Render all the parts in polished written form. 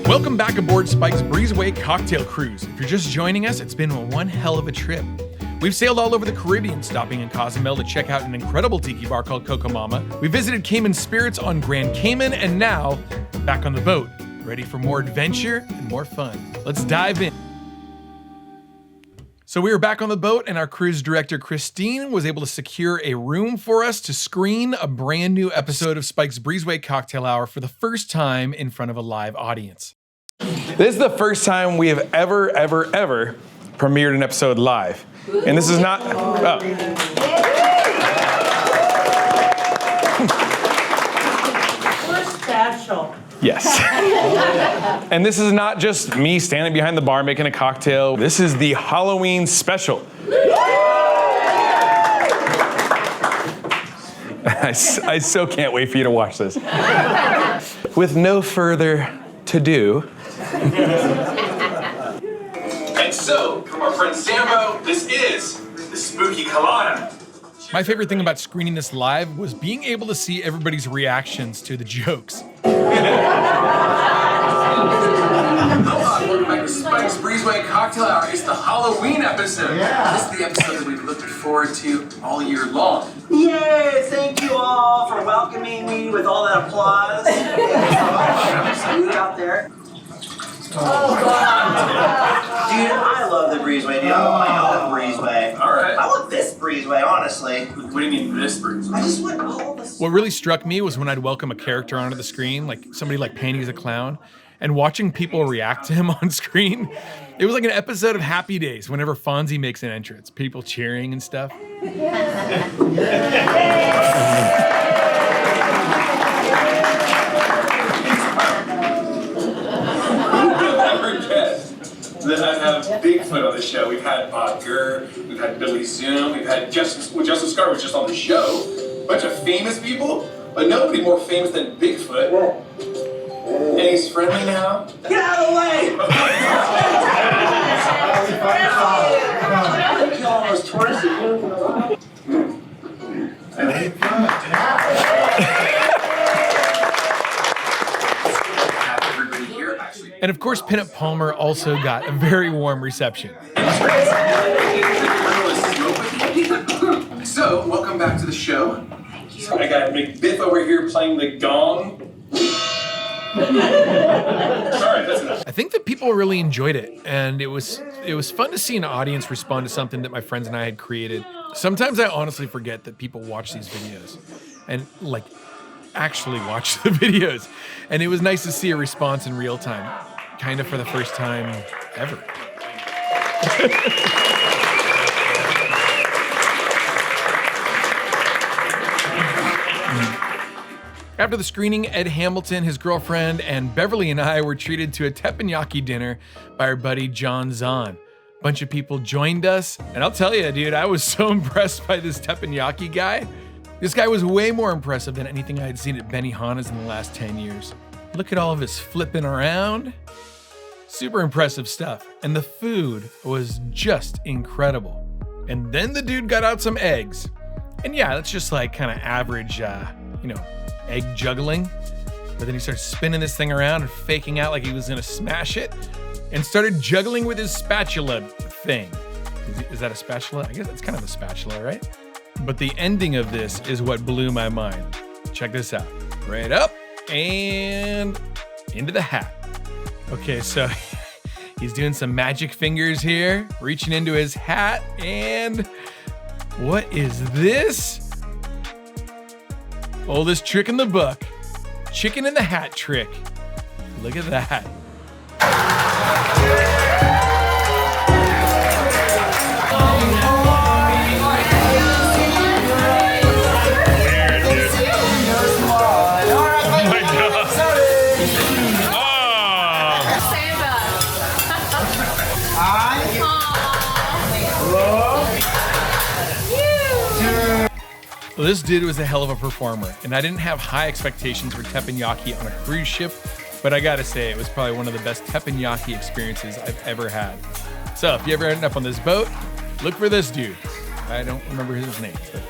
Welcome back aboard Spike's Breezeway Cocktail Cruise. If you're just joining us, it's been one hell of a trip. We've sailed all over the Caribbean, stopping in Cozumel to check out an incredible tiki bar called Coco Mama. We visited Cayman Spirits on Grand Cayman, and now, back on the boat, ready for more adventure and more fun. Let's dive in. So we were back on the boat, and our cruise director, Christine, was able to secure a room for us to screen a brand new episode of Spike's Breezeway Cocktail Hour for the first time in front of a live audience. This is the first time we have ever premiered an episode live. And this is not, We're special. Yes. And this is not just me standing behind the bar making a cocktail. This is the Halloween special. I so can't wait for you to watch this. With no further to-do. And so, from our friend Sambo, this is the Spooky Colada. My favorite thing about screening this live was being able to see everybody's reactions to the jokes. Welcome back to Spike's Breezeway Cocktail Hour. It's the Halloween episode. Yeah. This is the episode that we've looked forward to all year long. Yay! Thank you all for welcoming me with all that applause. Salute out there. Oh, God. Dude, I love the Breezeway, dude. I love the Breezeway. All right. I love this Breezeway, honestly. What do you mean this Breezeway? I just want all this. What really struck me was when I'd welcome a character onto the screen, like somebody like Panty as a clown, and watching people react to him on screen. It was like an episode of Happy Days whenever Fonzie makes an entrance, people cheering and stuff. Then I have Bigfoot on the show. We've had Bob Gurr, we've had Billy Zoom, we've had Justin Scar was just on the show. A bunch of famous people, but nobody more famous than Bigfoot. And he's friendly now. Get out of the way! You almost tortoise. And of course, Pinup Palmer also got a very warm reception. So, welcome back to the show. Thank you. I got Big Biff over here playing the gong. Sorry, that's enough. I think that people really enjoyed it, and it was fun to see an audience respond to something that my friends and I had created. Sometimes I honestly forget that people watch these videos and like actually watch the videos, and it was nice to see a response in real time, kind of for the first time ever. After the screening, Ed Hamilton, his girlfriend, and Beverly and I were treated to a teppanyaki dinner by our buddy John Zahn. A bunch of people joined us, and I'll tell you, dude, I was so impressed by this teppanyaki guy. This guy was way more impressive than anything I had seen at Benihana's in the last 10 years. Look at all of his flipping around. Super impressive stuff. And the food was just incredible. And then the dude got out some eggs. And yeah, that's just like kind of average, egg juggling. But then he started spinning this thing around and faking out like he was gonna smash it and started juggling with his spatula thing. Is that a spatula? I guess it's kind of a spatula, right? But the ending of this is what blew my mind. Check this out. Right up and into the hat. Okay, so he's doing some magic fingers here, reaching into his hat, and what is this? Oldest trick in the book. Chicken in the hat trick. Look at that. Well, this dude was a hell of a performer, and I didn't have high expectations for teppanyaki on a cruise ship, but I gotta say, it was probably one of the best teppanyaki experiences I've ever had. So if you ever end up on this boat, look for this dude. I don't remember his name, but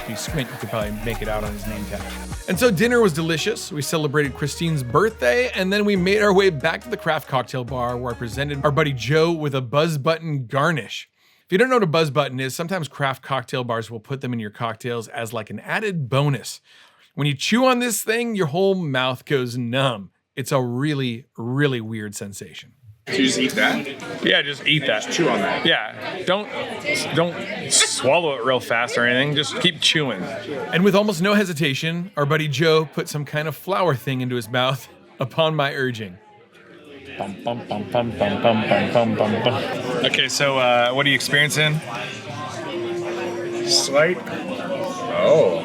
If you squint, you could probably make it out on his name tag. And so dinner was delicious. We celebrated Christine's birthday, and then we made our way back to the craft cocktail bar where I presented our buddy Joe with a buzz button garnish. If you don't know what a buzz button is, sometimes craft cocktail bars will put them in your cocktails as like an added bonus. When you chew on this thing, your whole mouth goes numb. It's a really, really weird sensation. Do you just eat that? Yeah, just eat that. Just chew on that. Yeah, don't swallow it real fast or anything. Just keep chewing. And with almost no hesitation, our buddy Joe put some kind of flower thing into his mouth upon my urging. Bum, bum, bum, bum, bum, bum, bum, bum, bum, bum. Okay, so what are you experiencing? Slight. Oh.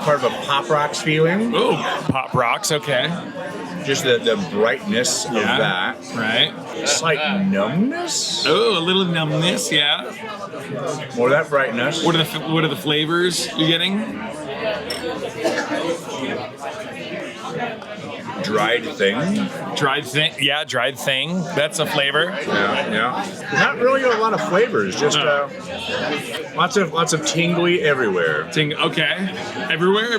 Part of a Pop Rocks feeling. Ooh, Pop Rocks, okay. Just the brightness of that. Right. Slight numbness. Oh, a little numbness, yeah. More of that brightness. What are the flavors you're getting? Dried thing. Dried thing, yeah, dried thing. That's a flavor. Yeah. Not really a lot of flavors. Just lots of tingly everywhere. Okay. Everywhere.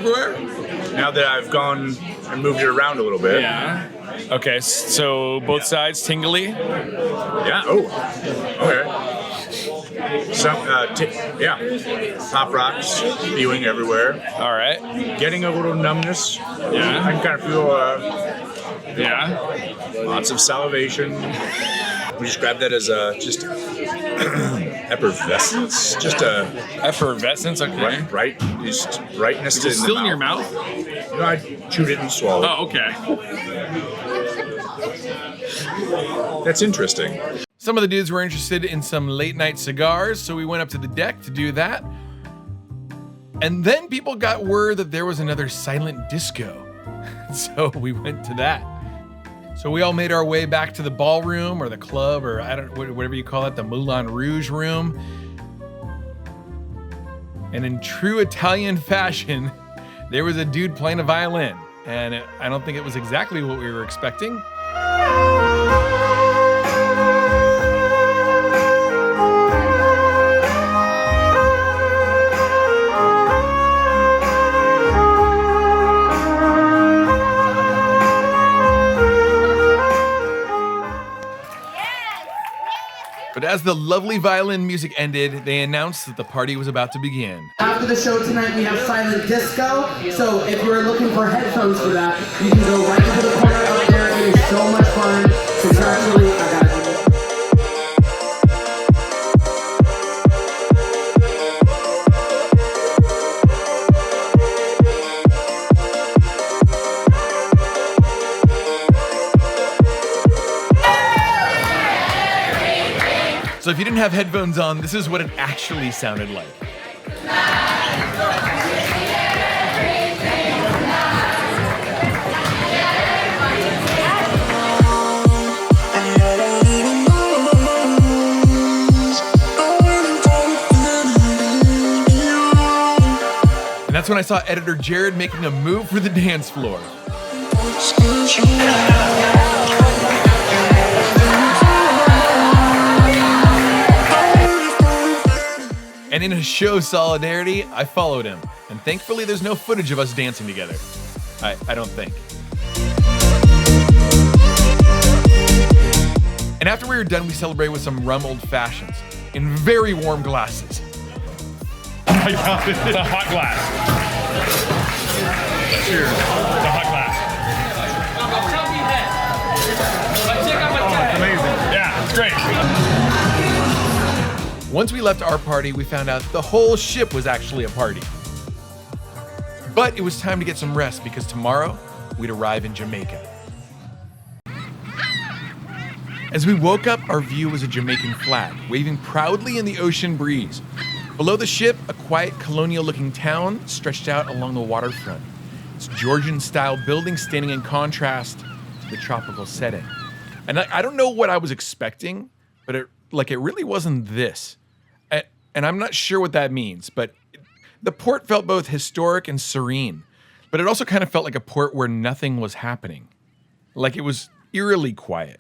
Now that I've gone and moved it around a little bit. Yeah. Okay, so both sides tingly. Yeah. Oh. Okay. Some, Pop Rocks feeling everywhere. All right. Getting a little numbness. Yeah. I can kind of feel, Yeah. lots of salivation. We describe that as just effervescence. Just a Effervescence, okay. just brightness. Is it still in your mouth? No, I chewed it and swallowed. Oh, okay. That's interesting. Some of the dudes were interested in some late night cigars, so we went up to the deck to do that. And then people got word that there was another silent disco. So we went to that. So we all made our way back to the ballroom or the club or whatever you call it, the Moulin Rouge room. And in true Italian fashion, there was a dude playing a violin. And I don't think it was exactly what we were expecting. But as the lovely violin music ended, they announced that the party was about to begin. After the show tonight, we have silent disco. So if you're looking for headphones for that, you can go right into the corner out there. It is so much fun. Contractually, I got you. So if you didn't have headphones on, this is what it actually sounded like. And that's when I saw editor Jared making a move for the dance floor. And in a show of solidarity, I followed him. And thankfully, there's no footage of us dancing together. I don't think. And after we were done, we celebrated with some rum old fashions in very warm glasses. I found it. It's a hot glass. Cheers. It's a hot glass. Oh, it's amazing. Yeah, it's great. Once we left our party, we found out the whole ship was actually a party. But it was time to get some rest because tomorrow we'd arrive in Jamaica. As we woke up, our view was a Jamaican flag, waving proudly in the ocean breeze. Below the ship, a quiet colonial-looking town stretched out along the waterfront. Its Georgian-style building standing in contrast to the tropical setting. And I don't know what I was expecting, but it really wasn't this. And I'm not sure what that means, but the port felt both historic and serene. But it also kind of felt like a port where nothing was happening. Like it was eerily quiet.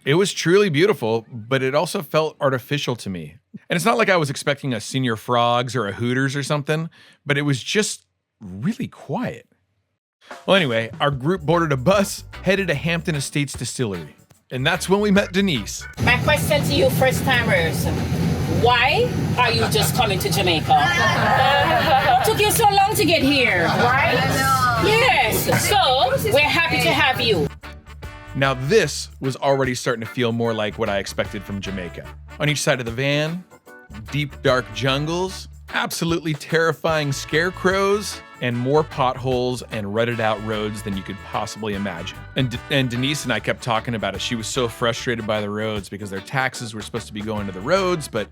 It was truly beautiful, but it also felt artificial to me. And it's not like I was expecting a Senior Frogs or a Hooters or something, but it was just really quiet. Well, anyway, our group boarded a bus, headed to Hampden Estates Distillery. And that's when we met Denise. My question to you first timers, why are you just coming to Jamaica? What took you so long to get here, right? Yes, so we're happy to have you. Now this was already starting to feel more like what I expected from Jamaica. On each side of the van, deep dark jungles, absolutely terrifying scarecrows, and more potholes and rutted out roads than you could possibly imagine. And Denise and I kept talking about it. She was so frustrated by the roads because their taxes were supposed to be going to the roads, but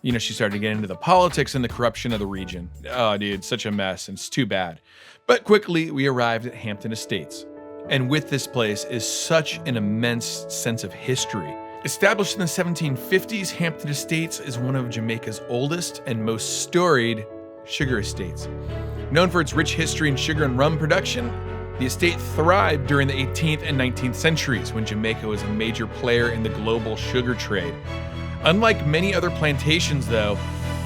you know, she started to get into the politics and the corruption of the region. Oh, dude, such a mess, and it's too bad. But quickly, we arrived at Hampden Estates. And with this place is such an immense sense of history. Established in the 1750s, Hampden Estates is one of Jamaica's oldest and most storied sugar estates. Known for its rich history in sugar and rum production, the estate thrived during the 18th and 19th centuries when Jamaica was a major player in the global sugar trade. Unlike many other plantations, though,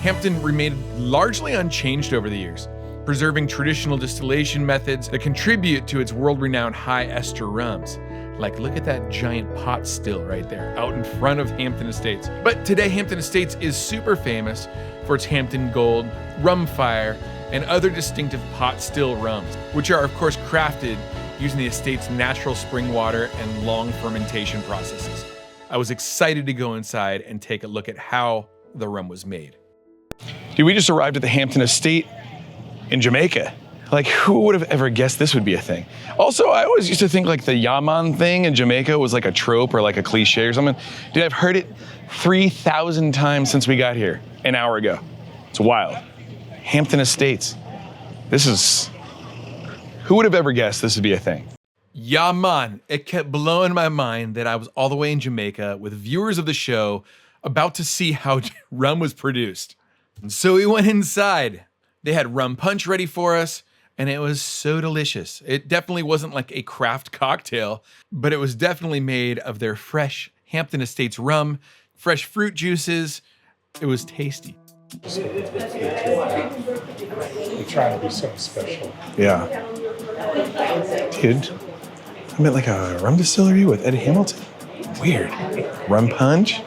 Hampden remained largely unchanged over the years, preserving traditional distillation methods that contribute to its world-renowned high ester rums. Like, look at that giant pot still right there out in front of Hampden Estates. But today, Hampden Estates is super famous for its Hampden Gold, Rum Fire, and other distinctive pot still rums, which are of course crafted using the estate's natural spring water and long fermentation processes. I was excited to go inside and take a look at how the rum was made. Dude, we just arrived at the Hampden Estate in Jamaica. Like, who would have ever guessed this would be a thing? Also, I always used to think like the Yaman thing in Jamaica was like a trope or like a cliche or something. Dude, I've heard it 3,000 times since we got here an hour ago. It's wild. Hampden Estates. Who would have ever guessed this would be a thing? Yeah, man, it kept blowing my mind that I was all the way in Jamaica with viewers of the show about to see how rum was produced. And so we went inside. They had rum punch ready for us, and it was so delicious. It definitely wasn't like a craft cocktail, but it was definitely made of their fresh Hampden Estates rum, fresh fruit juices. It was tasty. You're trying to be so special. Yeah. Dude, I'm at like a rum distillery with Ed Hamilton. Weird. Rum punch?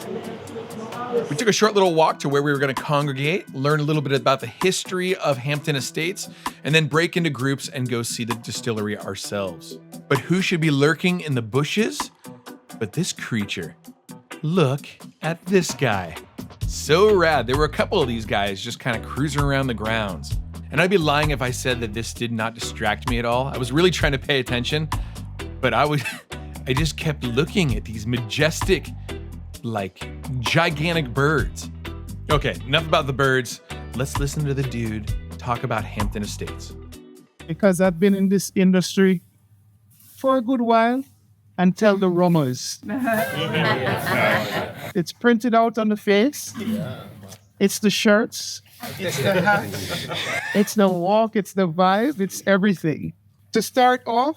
We took a short little walk to where we were going to congregate, learn a little bit about the history of Hampden Estates, and then break into groups and go see the distillery ourselves. But who should be lurking in the bushes but this creature? Look at this guy. So rad. There were a couple of these guys just kind of cruising around the grounds. And I'd be lying if I said that this did not distract me at all. I was really trying to pay attention, but I just kept looking at these majestic, like, gigantic birds. Okay, enough about the birds. Let's listen to the dude talk about Hampden Estates. Because I've been in this industry for a good while and tell the rumors. It's printed out on the face. It's the shirts. It's the hat. It's the walk. It's the vibe. It's everything. To start off,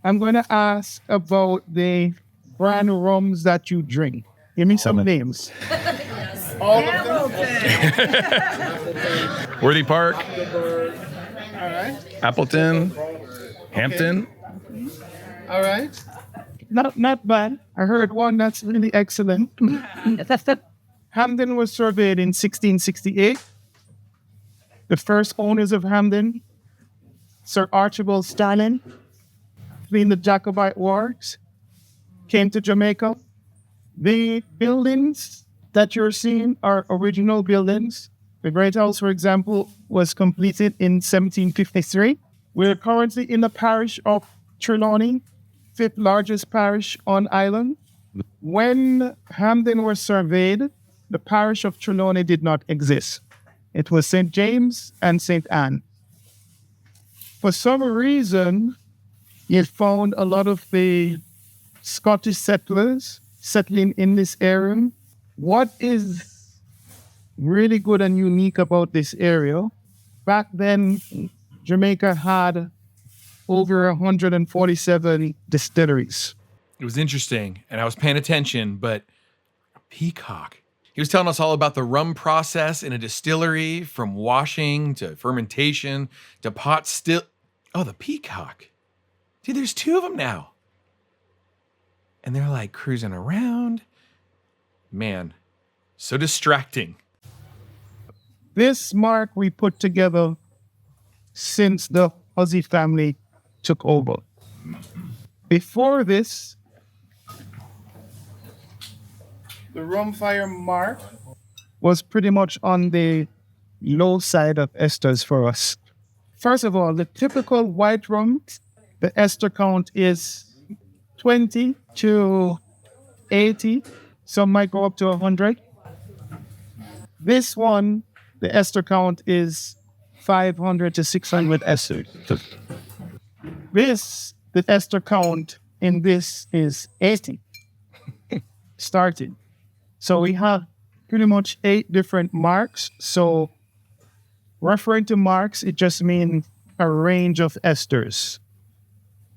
I'm going to ask about the brand rums that you drink. Give me some names. All of them. Worthy Park. All right. Appleton. Hampton. All right. Not bad. I heard one that's really excellent. Hampden was surveyed in 1668. The first owners of Hampden, Sir Archibald Stanley, fleeing the Jacobite Wars, came to Jamaica. The buildings that you're seeing are original buildings. The Great House, for example, was completed in 1753. We're currently in the parish of Trelawney, fifth largest parish on island. When Hampden was surveyed, the parish of Trelawney did not exist. It was St. James and St. Anne. For some reason, you found a lot of the Scottish settlers settling in this area. What is really good and unique about this area, back then, Jamaica had over 147 distilleries. It was interesting, and I was paying attention, but a peacock. He was telling us all about the rum process in a distillery, from washing to fermentation to pot still. Oh, the peacock. Dude, there's 2 of them now. And they're like cruising around. Man, so distracting. This mark we put together since the Aussie family took over. Before this, the rum fire mark was pretty much on the low side of esters for us. First of all, the typical white rum, the ester count is 20 to 80. Some might go up to 100. This one, the ester count is 500 to 600 esters. The ester count in this is 80. Starting. So we have pretty much 8 different marks. So referring to marks, it just means a range of esters.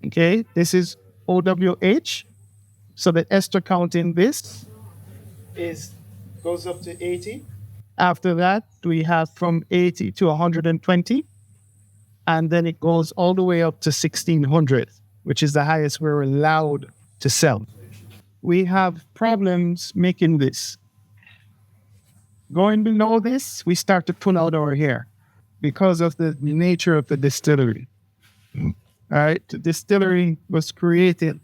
Okay, this is OWH. So the ester count in this goes up to 80. After that, we have from 80 to 120. And then it goes all the way up to 1600, which is the highest we're allowed to sell. We have problems making this. Going below this, we start to pull out our hair because of the nature of the distillery. All right, the distillery was created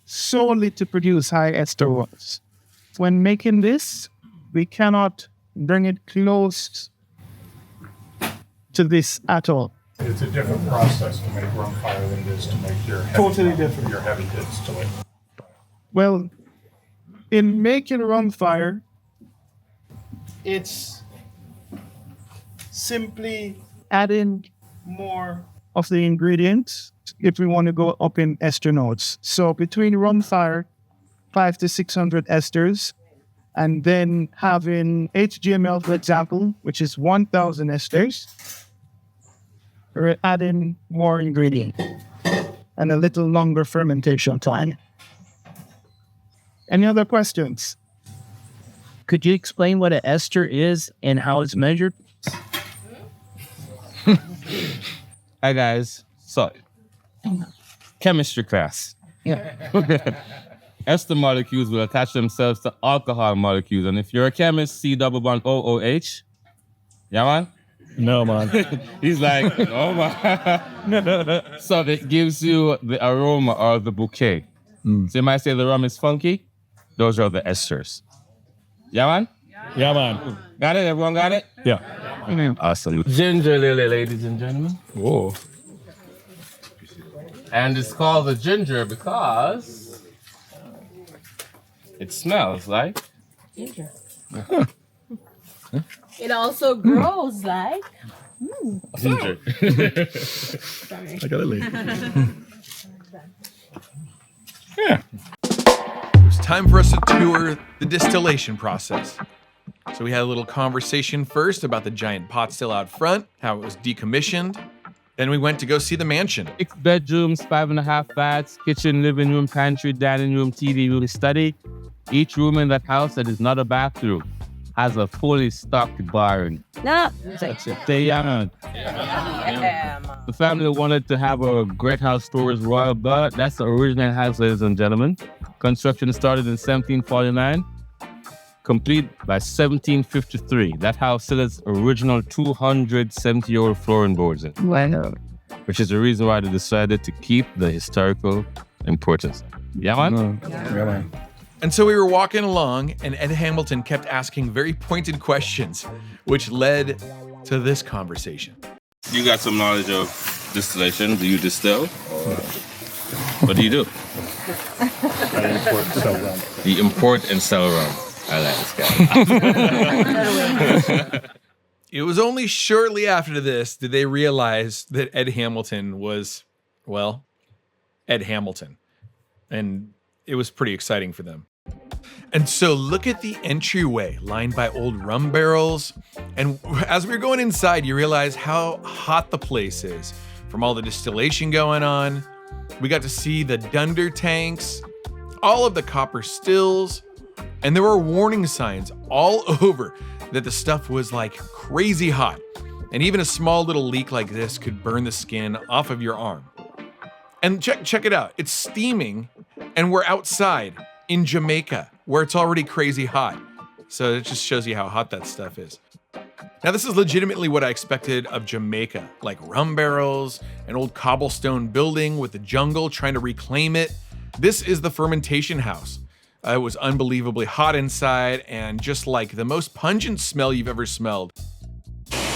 solely to produce high ester rums. When making this, we cannot bring it close to this at all. It's a different process to make rum fire than it is to make your heavy, Totally different. Your heavy distillate. Well, in making rum fire, it's simply adding more of the ingredients if we want to go up in ester notes. So between rum fire, 500 to 600 esters, and then having HGML, for example, which is 1,000 esters, we're adding more ingredients and a little longer fermentation time. Any other questions? Could you explain what an ester is and how it's measured? Hi guys. So, chemistry class. Yeah. Ester molecules will attach themselves to alcohol molecules, and if you're a chemist, C double bond OOH. Yeah, man. No, man. He's like, oh man. So that gives you the aroma or the bouquet. So you might say the rum is funky. Those are the esters. Yeah, man? Yeah, man. Got it? Everyone got it? Yeah. Awesome. Ginger lily, ladies and gentlemen. Whoa. And it's called the ginger because it smells like Ginger. It also grows like ginger. I gotta leave. Yeah. It was time for us to tour the distillation process. So we had a little conversation first about the giant pot still out front, how it was decommissioned. Then we went to go see the mansion. 6 bedrooms, 5.5 baths, kitchen, living room, pantry, dining room, TV room, study. Each room in that house that is not a bathroom has a fully stocked barn. no. Stay young. The family wanted to have a great house stores royal blood. That's the original house, ladies and gentlemen. Construction started in 1749, complete by 1753. That house still has original 270-year-old flooring boards in it. Wow. Which is the reason why they decided to keep the historical importance. Yeah, man? Yeah, man. And so we were walking along, and Ed Hamilton kept asking very pointed questions, which led to this conversation. You got some knowledge of distillation. Do you distill? Or what do you do? I import and sell rum. You import and sell rum. I like this guy. It was only shortly after this did they realize that Ed Hamilton was, well, Ed Hamilton. And it was pretty exciting for them. And so look at the entryway lined by old rum barrels. And as we were going inside, you realize how hot the place is from all the distillation going on. We got to see the dunder tanks, all of the copper stills, And there were warning signs all over that the stuff was like crazy hot. And even a small little leak like this could burn the skin off of your arm. And check it out. It's steaming and we're outside in Jamaica where it's already crazy hot. So it just shows you how hot that stuff is. Now this is legitimately what I expected of Jamaica, like rum barrels, an old cobblestone building with the jungle trying to reclaim it. This is the fermentation house. It was unbelievably hot inside and just like the most pungent smell you've ever smelled.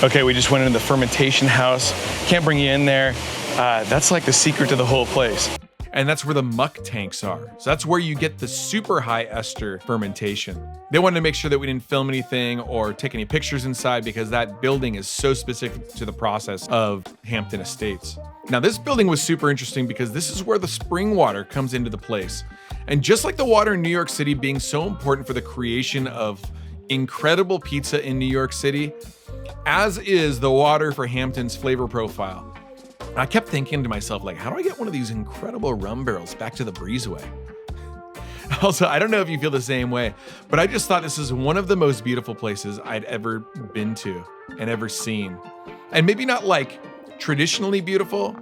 Okay, we just went into the fermentation house. Can't bring you in there. That's like the secret to the whole place. And that's where the muck tanks are. So that's where you get the super high ester fermentation. They wanted to make sure that we didn't film anything or take any pictures inside because that building is so specific to the process of Hampden Estates. Now this building was super interesting because this is where the spring water comes into the place. And just like the water in New York City being so important for the creation of incredible pizza in New York City, as is the water for Hampton's flavor profile. I kept thinking to myself, like, how do I get one of these incredible rum barrels back to the Breezeway? Also, I don't know if you feel the same way, but I just thought this is one of the most beautiful places I'd ever been to and ever seen. And maybe not like traditionally beautiful,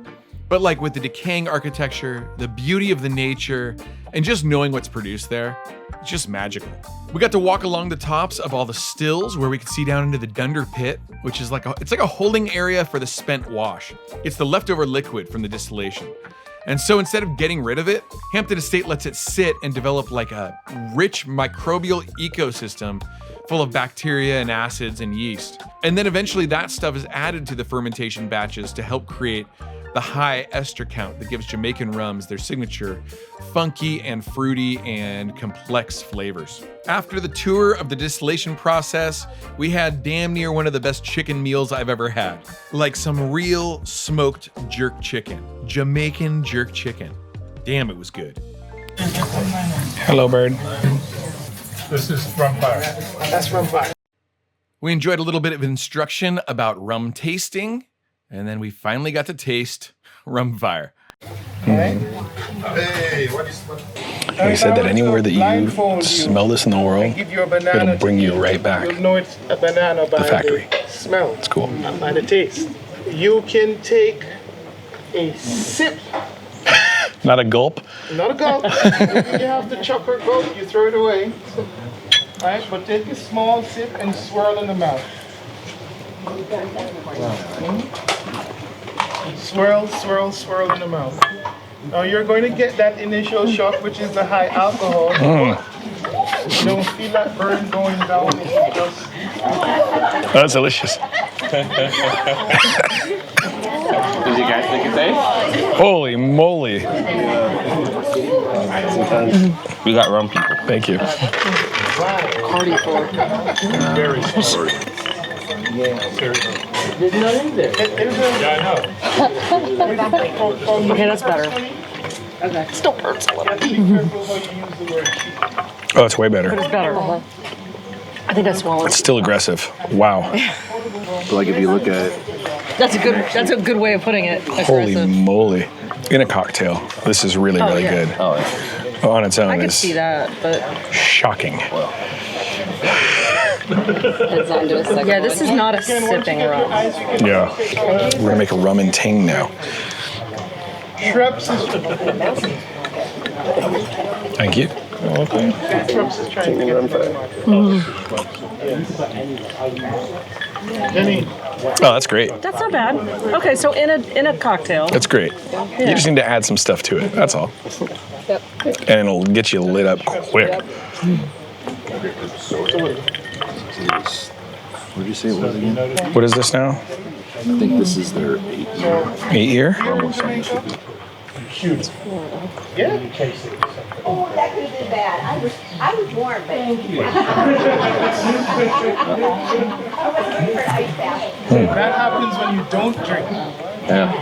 but like with the decaying architecture, the beauty of the nature, and just knowing what's produced there, it's just magical. We got to walk along the tops of all the stills where we could see down into the Dunder Pit, which is like a holding area for the spent wash. It's the leftover liquid from the distillation. And so instead of getting rid of it, Hampden Estate lets it sit and develop like a rich microbial ecosystem full of bacteria and acids and yeast. And then eventually that stuff is added to the fermentation batches to help create the high ester count that gives Jamaican rums their signature funky and fruity and complex flavors. After the tour of the distillation process, we had damn near one of the best chicken meals I've ever had. Like some real smoked jerk chicken. Jamaican jerk chicken. Damn, it was good. Hello, bird. This is rum fire. That's rum fire. We enjoyed a little bit of instruction about rum tasting, and then we finally got to taste rum fire. Hey, what? He said that anywhere that you smell this in the world, it'll bring you right back. You'll know it's a banana by the factory. The smell. It's cool. And by the taste. You can take a sip. Not a gulp. Not a gulp. If you have the chocolate gulp, you throw it away. Right? But take a small sip and swirl in the mouth. Swirl, swirl, swirl in the mouth. Now you're going to get that initial shock, which is the high alcohol. You don't feel that burn going down. It's just... That's delicious. Did you guys think it tastes? Holy moly. We got rum people. Thank you. Party for very sorry. There's none in there. Yeah, I know. Okay, that's better. Okay. Still hurts a little. Oh, it's way better. But it's better. I think I swallowed. It's still aggressive. Wow. Like if you look at it. That's a good way of putting it. Holy moly. In a cocktail, this is really, really good. Oh, yeah. On its own, I could is see that, but shocking. Yeah, this is not a sipping rum. Yeah. We're going to make a rum and ting now. Shrubs is... Thank you. Okay. Shrubs is trying to get Oh, that's great. That's not bad. Okay, so in a cocktail. That's great. Yeah. You just need to add some stuff to it. That's all. Yep. And it'll get you lit up quick. What did you say it was again? What is this now? I think this is their 8-year. 8-year? Huge. Yeah. Oh, that could have been bad. I was warm, but thank you. I wasn't here for ice bath. That happens when you don't drink. Yeah.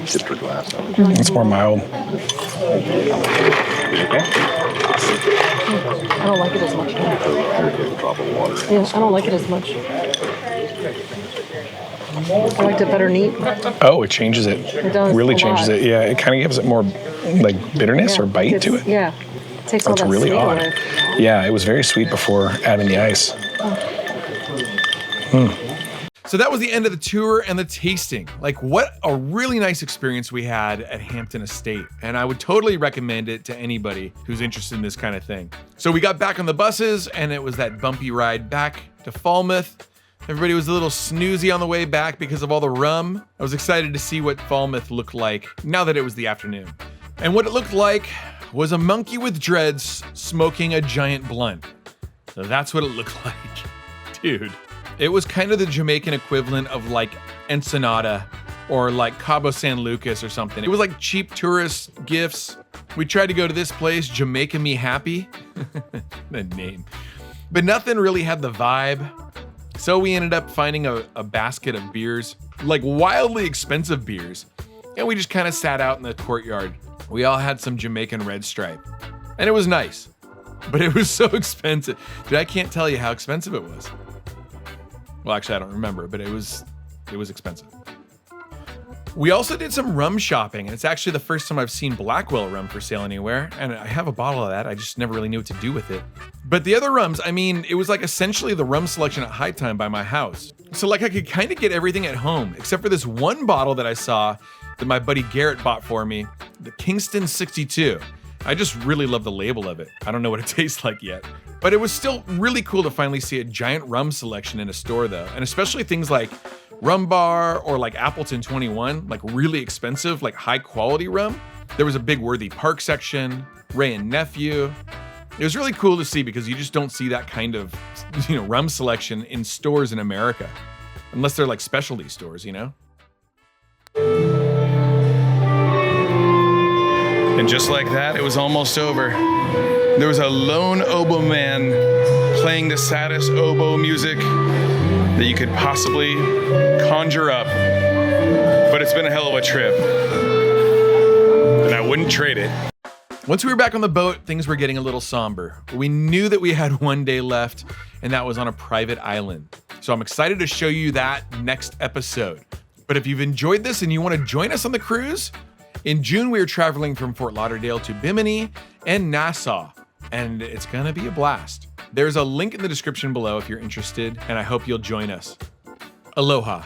Tipped her glass. It's more mild. I don't like it as much. Drop of water. Yeah, I don't like it as much. I liked it better neat. Oh, it changes it. It does. Really a changes lot. it. Yeah, it kind of gives it more like bitterness or bite to it. Yeah. Takes all That's that really sweet odd. away. Yeah, it was very sweet before adding the ice. So that was the end of the tour and the tasting. Like, what a really nice experience we had at Hampden Estate. And I would totally recommend it to anybody who's interested in this kind of thing. So we got back on the buses and it was that bumpy ride back to Falmouth. Everybody was a little snoozy on the way back because of all the rum. I was excited to see what Falmouth looked like now that it was the afternoon. And what it looked like was a monkey with dreads smoking a giant blunt. So that's what it looked like. Dude. It was kind of the Jamaican equivalent of like Ensenada or like Cabo San Lucas or something. It was like cheap tourist gifts. We tried to go to this place, Jamaica Me Happy. The name. But nothing really had the vibe. So we ended up finding a basket of beers, like wildly expensive beers. And we just kind of sat out in the courtyard. We all had some Jamaican Red Stripe. And it was nice. But it was so expensive. Dude, I can't tell you how expensive it was. Well, actually, I don't remember, but it was expensive. We also did some rum shopping, and it's actually the first time I've seen Blackwell rum for sale anywhere, and I have a bottle of that. I just never really knew what to do with it. But the other rums, I mean, it was like essentially the rum selection at High Time by my house. So like I could kind of get everything at home, except for this one bottle that I saw that my buddy Garrett bought for me, the Kingston 62. I just really love the label of it. I don't know what it tastes like yet. But it was still really cool to finally see a giant rum selection in a store though. And especially things like Rum Bar or like Appleton 21, like really expensive, like high quality rum. There was a big Worthy Park section, Ray and Nephew. It was really cool to see because you just don't see that kind of, rum selection in stores in America. Unless they're like specialty stores, And just like that, it was almost over. There was a lone oboe man playing the saddest oboe music that you could possibly conjure up. But it's been a hell of a trip. And I wouldn't trade it. Once we were back on the boat, things were getting a little somber. We knew that we had one day left, and that was on a private island. So I'm excited to show you that next episode. But if you've enjoyed this and you want to join us on the cruise, in June, we are traveling from Fort Lauderdale to Bimini and Nassau, and it's gonna be a blast. There's a link in the description below if you're interested, and I hope you'll join us. Aloha.